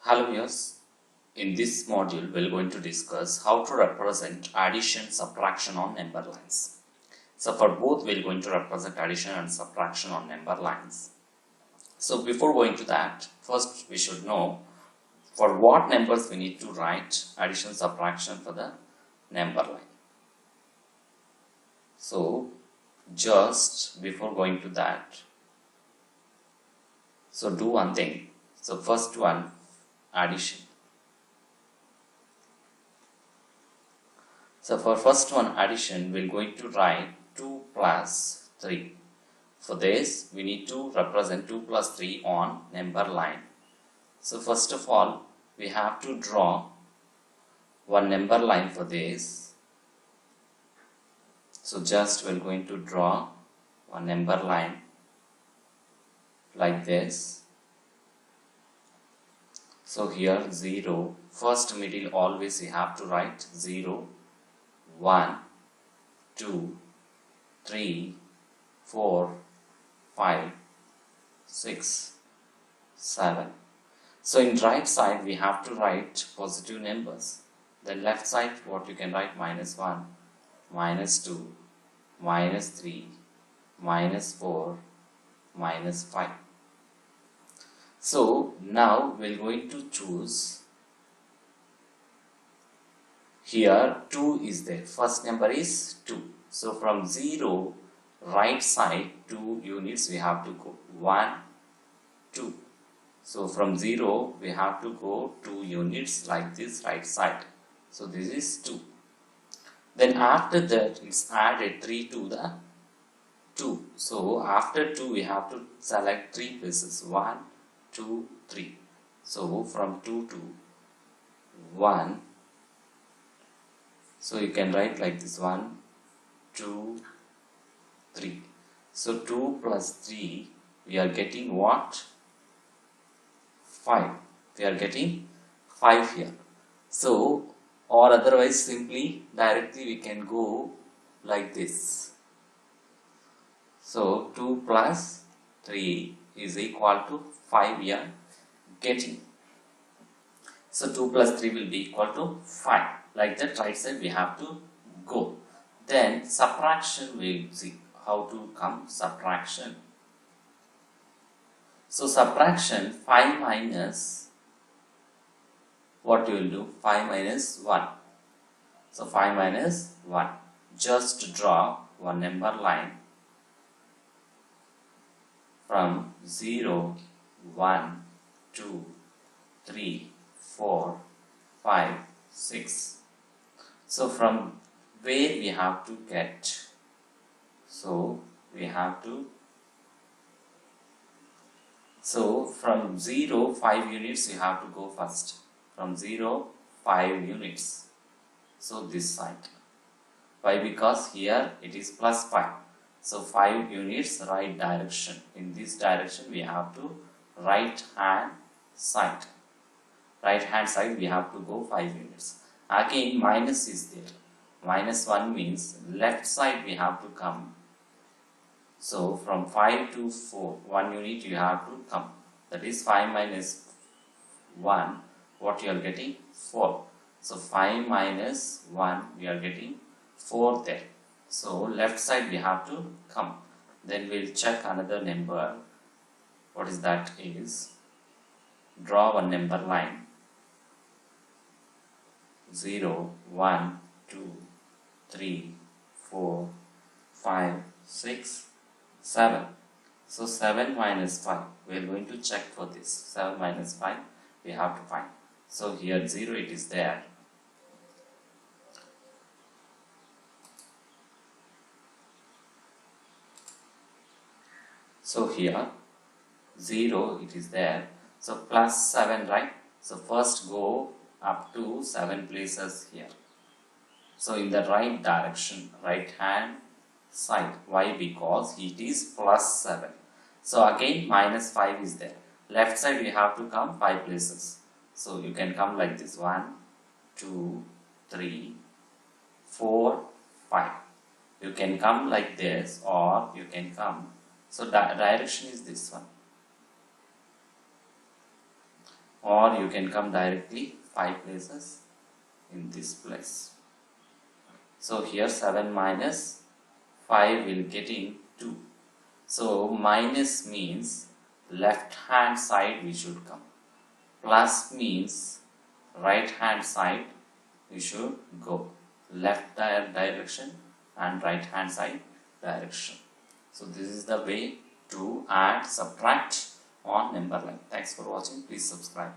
Hello viewers, in this module we are going to discuss how to represent addition subtraction on number lines. So for both we are going to represent addition and subtraction on number lines. So before going to that, first we should know for what numbers we need to write addition subtraction for the number line. So just before going to that, so do one thing. So first one, addition. So for first one addition, we are going to write 2 plus 3. For this, we need to represent 2 plus 3 on number line. So first of all, we have to draw one number line for this. So just we are going to draw one number line like this. So here 0, first middle always you have to write 0, 1, 2, 3, 4, 5, 6, 7. So in right side we have to write positive numbers. Then left side what you can write minus 1, minus 2, minus 3, minus 4, minus 5. So now we are going to choose, here 2 is there, first number is 2. So from 0 right side 2 units we have to go, 1, 2. So from 0 we have to go 2 units like this right side. So this is 2. Then after that it's added 3 to the 2. So after 2 we have to select 3 places, 1, 2, 3. So from 2 to 1, so you can write like this, 1, 2, 3. So 2 plus 3, we are getting what? 5. We are getting 5 here. So, or otherwise simply directly we can go like this. So 2 plus 3 is equal to 5 we are getting. So 2 plus 3 will be equal to 5. Like that right side we have to go. Then subtraction, we will see how to come subtraction. So subtraction, 5 minus, what you will do? 5 minus 1. So 5 minus 1. Just draw one number line from 0, 1, 2, 3, 4, 5, 6. So from where we have to get? So we have to, so from 0, 5 units you have to go first. From 0, 5 units. So this side. Why? Because here it is plus 5. So 5 units right direction. In this direction we have to right hand side. Right hand side we have to go 5 units. Again minus is there. Minus 1 means left side we have to come. So from 5 to 4, 1 unit you have to come. That is 5 minus 1. What you are getting? 4. So 5 minus 1 we are getting 4 there. So left side we have to come. Then we will check another number. What is that is? Draw one number line. 0, 1, 2, 3, 4, 5, 6, 7. So 7 minus 5. We are going to check for this. 7 minus 5 we have to find. So here 0 it is there. So here 0 it is there. So plus 7, right? So first go up to 7 places here. So in the right direction, right hand side. Why? Because it is plus 7. So again minus 5 is there. Left side we have to come 5 places. So you can come like this, 1, 2, 3, 4, 5. You can come like this or you can come. So direction is this one. or you can come directly 5 places in this place. So here 7 minus 5 will getting 2. So minus means left hand side we should come. Plus means right hand side we should go. Left direction and right hand side direction. So this is the way to add, subtract on number line. Thanks for watching. Please subscribe.